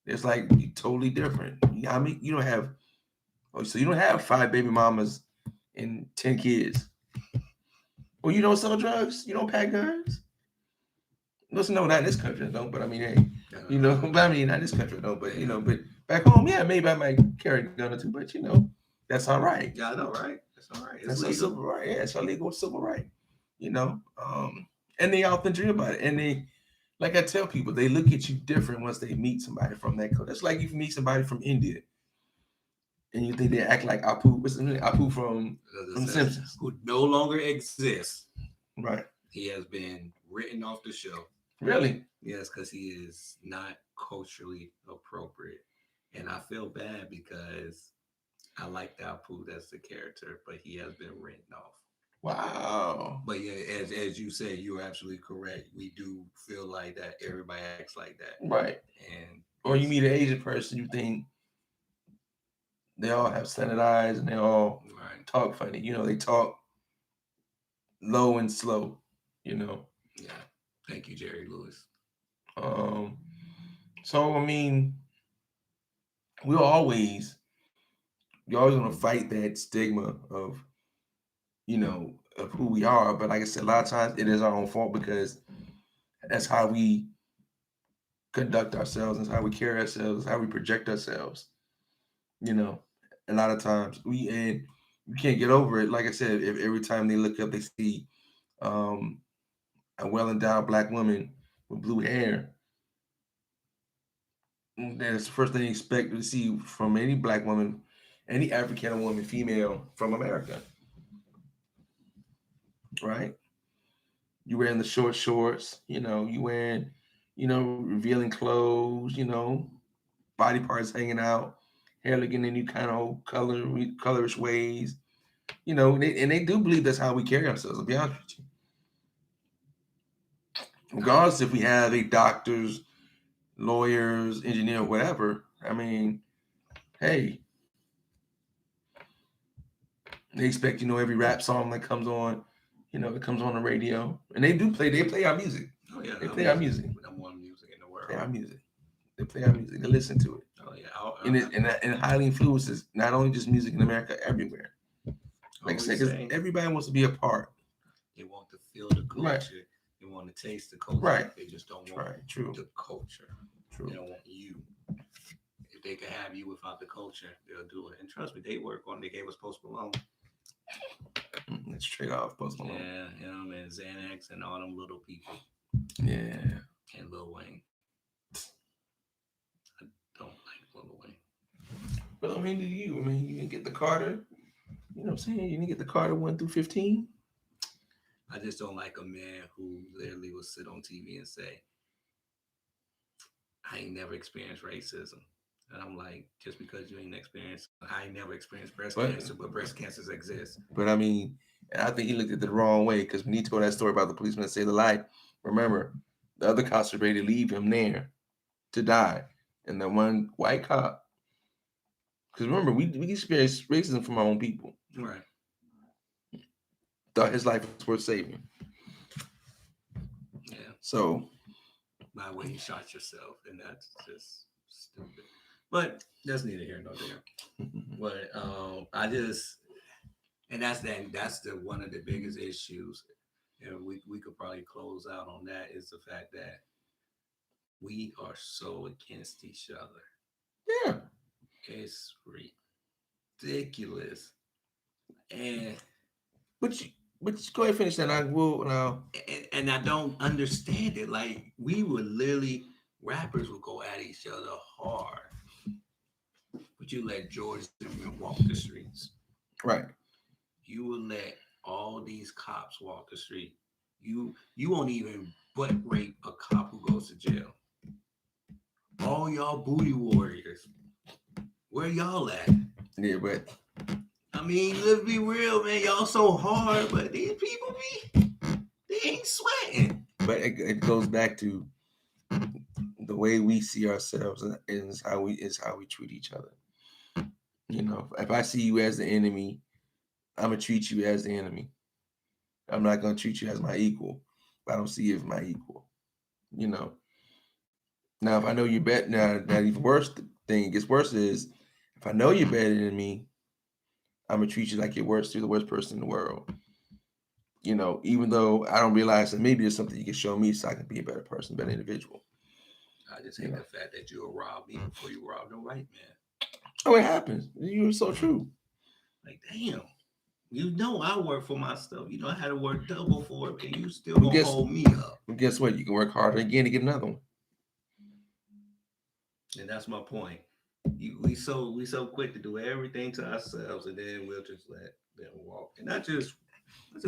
it's like totally different. I mean, you don't have 5 baby mamas and 10 kids. Well, you don't sell drugs. You don't pack guns. Listen, no, not in this country, I don't. But I mean, hey, Uh, but I mean, not in this country, I don't. But yeah. but back home, yeah, maybe I might carry a gun or two. But that's all right. Yeah, I know, right? It's all right. It's That's a legal. civil right. Yeah, it's a legal civil right. You know, and they often dream about it, and they, like I tell people, they look at you different once they meet somebody from that culture. It's like if you meet somebody from India, and you think they act like Apu. What's his name? Apu from Simpsons. Who no longer exists. Right. He has been written off the show. Really? Yes, because he is not culturally appropriate. And I feel bad because I like Apu as the character, but he has been written off. Wow. But yeah, as you say, you're absolutely correct. We do feel like that. Everybody acts like that, Right. and Or you meet an Asian person, you think they all have slanted eyes and they all right, talk funny. They talk low and slow. yeah. Thank you, Jerry Lewis. Um. So I mean, we're always you're always gonna fight that stigma of who we are. But like I said, a lot of times it is our own fault because that's how we conduct ourselves, that's how we carry ourselves, how we project ourselves. You know, a lot of times we can't get over it. Like I said, if every time they look up, they see um, a well endowed black woman with blue hair. That's the first thing you expect to see from any black woman, any African woman, female from America, right? You wearing the short shorts, you wearing, revealing clothes, body parts hanging out, hair looking in you kind of colorish ways, and they do believe that's how we carry ourselves. I'll be honest with you. Regardless if we have a doctors, lawyers, engineer, whatever. I mean, hey, they expect every rap song that comes on, that comes on the radio, and they play our music. Oh yeah, They play our music. Number one music in the world. Play our music. They play our music. They listen to it. Oh yeah, And highly influences not only just music in America, everywhere. Like I said, because everybody wants to be a part. They want to feel the culture. Right. They want to taste the culture. Right. They just don't want the culture. True. They don't want you. If they could have you without the culture, they'll do it. And trust me, they work on. They gave us Post Malone. It's straight off Post Malone. Yeah, and Xanax and all them little people. Yeah. And Lil Wayne. I don't like Lil Wayne. But I mean, you didn't get the Carter. You know what I'm saying? You didn't get the Carter 1 through 15. I just don't like a man who literally will sit on TV and say, I ain't never experienced racism. And I'm like, just because you ain't experienced, I ain't never experienced breast cancer, but breast cancers exist. But I mean, I think he looked at it the wrong way because when he told that story about the policeman that saved the life, remember, the other cops were ready to leave him there to die. And the one white cop, because remember, we experienced racism from our own people. Right. Thought his life was worth saving. Yeah. So. By the way, you shot yourself, and that's just stupid. But that's neither here nor there. But I just, and that's the one of the biggest issues, and we could probably close out on that, is the fact that we are so against each other. Yeah, it's ridiculous. And but go ahead and finish that. I will now. And I don't understand it. Like, we would literally, rappers would go at each other hard. But you let George Zimmerman walk the streets. Right. You would let all these cops walk the street. You won't even butt rape a cop who goes to jail. All y'all booty warriors. Where y'all at? Yeah, but I mean, let's be real, man. Y'all so hard, but these people they ain't sweating. But it goes back to the way we see ourselves and is how we treat each other. If I see you as the enemy, I'm gonna treat you as the enemy. I'm not gonna treat you as my equal. I don't see you as my equal. Now, if I know you're better, now even worse thing gets worse is if I know you're better than me, I'm gonna treat you like you're the worst person in the world. You know, even though I don't realize that maybe there's something you can show me so I can be a better person, better individual. I just You hate know, the fact that you'll rob me before you rob the white man. oh, it happens. You're so true. Like, damn, you know I work for my stuff. You know I had to work double for it, and you still But gonna hold me up. guess what? You can work harder again to get another one. And that's my point. We so quick to do everything to ourselves, and then we'll just let them walk. And not just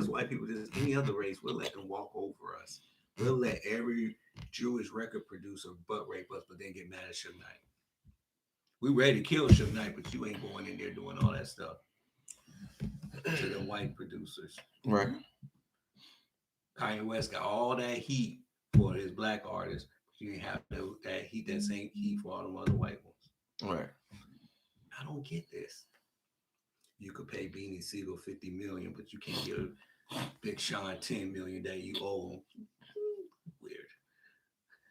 white people, just any other race. We'll let them walk over us. We'll let every Jewish record producer butt rape us, but then get mad at Suge Knight. We ready to kill Suge Knight, but you ain't going in there doing all that stuff to the white producers. Right. Kanye West got all that heat for his black artists. You ain't have that heat, that same heat for all them other white ones. Right. I don't get this. You could pay Beanie Siegel 50 million, but you can't give Big Sean 10 million that you owe him. Weird.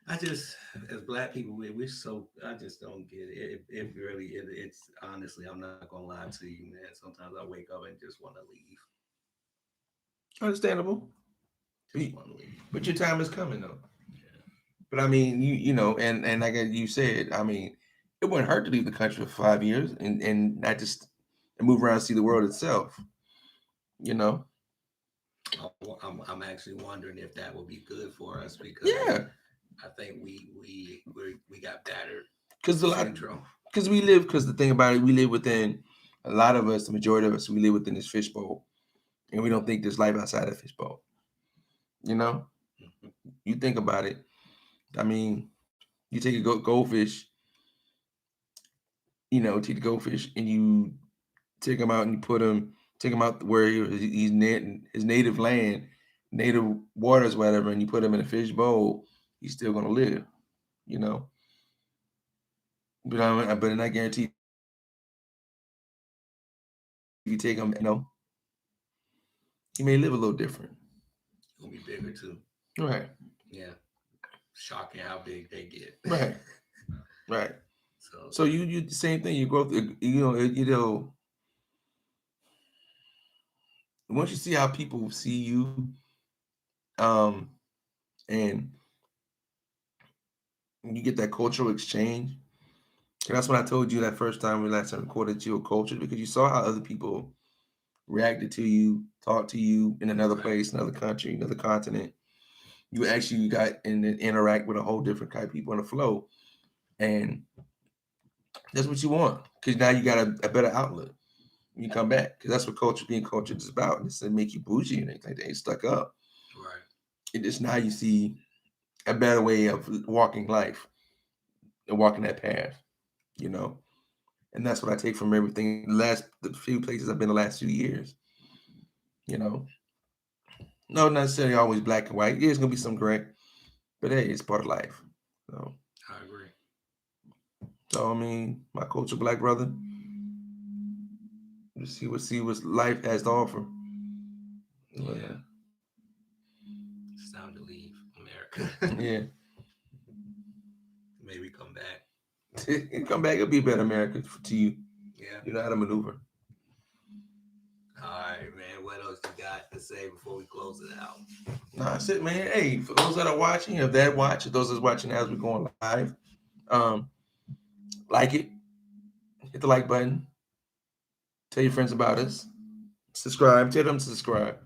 I just, as black people, we're so, I just don't get it. It's honestly, I'm not gonna lie to you, man. Sometimes I wake up and just want to leave. Understandable. Just want to leave. But your time is coming though. Yeah. But I mean, you know, and like you said, I mean, it wouldn't hurt to leave the country for 5 years and not just and move around and see the world itself. You know. I'm actually wondering if that would be good for us because Yeah. I think we got battered. Because syndrome. Because we live. Because the thing about it, we live within. A lot of us, the majority of us, we live within this fishbowl, and we don't think there's life outside the fishbowl. You know. Mm-hmm. You think about it. I mean, you take a goldfish. You know, take the goldfish and you take him out and you take him out where he's his native land, native waters, whatever, and you put him in a fish bowl, he's still gonna live, you know. But I guarantee if you take him, you know, he may live a little different. He'll be bigger too. Right. Yeah. Shocking how big they get. Right. Right. So you the same thing. You grow, you know. Once you see how people see you, and you get that cultural exchange. And that's when I told you that first time we last recorded you were cultured because you saw how other people reacted to you, talked to you in another place, another country, another continent. You actually got and interact with a whole different kind of people in the flow. And that's what you want because now you got a better outlet when you come back because that's what being cultured is about. It's to make you bougie and things like that. It's stuck up. Right. It is now you see a better way of walking life and walking that path, you know. And that's what I take from everything. The few places I've been the last few years, you know. No, not necessarily always black and white. Yeah, it's gonna be some gray, but hey, it's part of life. So I agree. So I mean, my culture, black brother. See what life has to offer. Yeah. It's time to leave America. Yeah. Maybe come back. Come back, it'll be a better America to you. Yeah. You know how to maneuver. All right, man. What else you got to say before we close it out? Nah, that's it, man. Hey, for those that are watching, if those that's watching as we're going live, like it, hit the like button, tell your friends about us, subscribe, tell them to subscribe.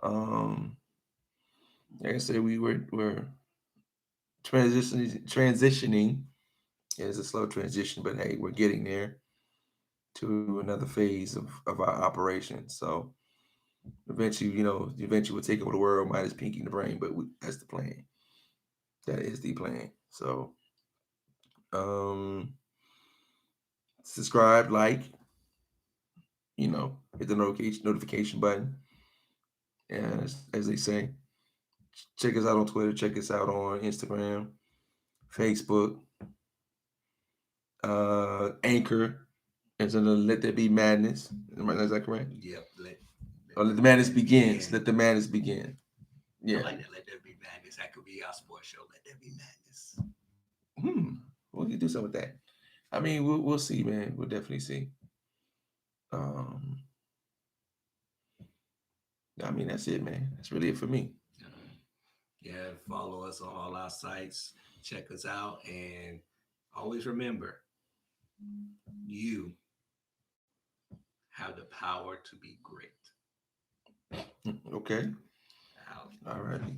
Like I said, we're transitioning. It's a slow transition, but hey, we're getting there to another phase of our operation. So eventually, we'll take over the world minus Pinky and the Brain, but that's the plan. That is the plan. So subscribe, like, hit the notification button. And as they say, check us out on Twitter, check us out on Instagram, Facebook, Anchor. It's under Let There Be Madness. Is that correct? Yep. Let the madness begins. Let the madness begin. Yeah. I like that. Let There Be Madness. That could be our sports show. Let There Be Madness. We can do something with that. I mean, we'll see, man. We'll definitely see. I mean, that's it, man. That's really it for me. Yeah, follow us on all our sites. Check us out, and always remember, you have the power to be great. Okay. Out. All righty.